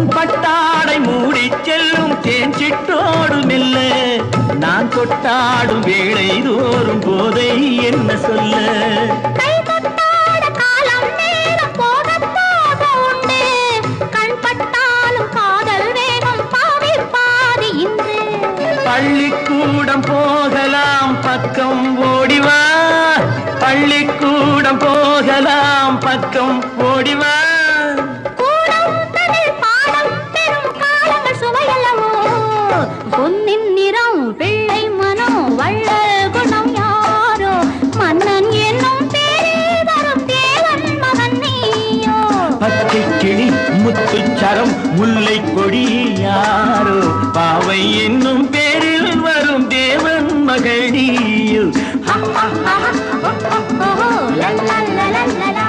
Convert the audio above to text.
பொன்பட்டாடை மூடி செல்லும் தேன் சிட்டோடு மெல்ல நான் தொட்டாடும் வேளை தோறும் போதை என்ன சொல்ல பள்ளிக்கூடம் போகலாம் பக்கம் ஓடிவா பள்ளிக்கூடம் போகலாம் பக்கம் ஓடிவா பொன்னின் நிறம் பிள்ளை மனம் வள்ளல் குணம் யாரோ மன்னன் என்னும் பேரில் வரும் தேவன் மகன் நீயோ பச்சை கிளி முத்துச்சரம் முல்லை கொடி யாரோ பாவை என்னும் பேரில் வரும் தேவன் மகள் நீயோ லா லா லா லா லா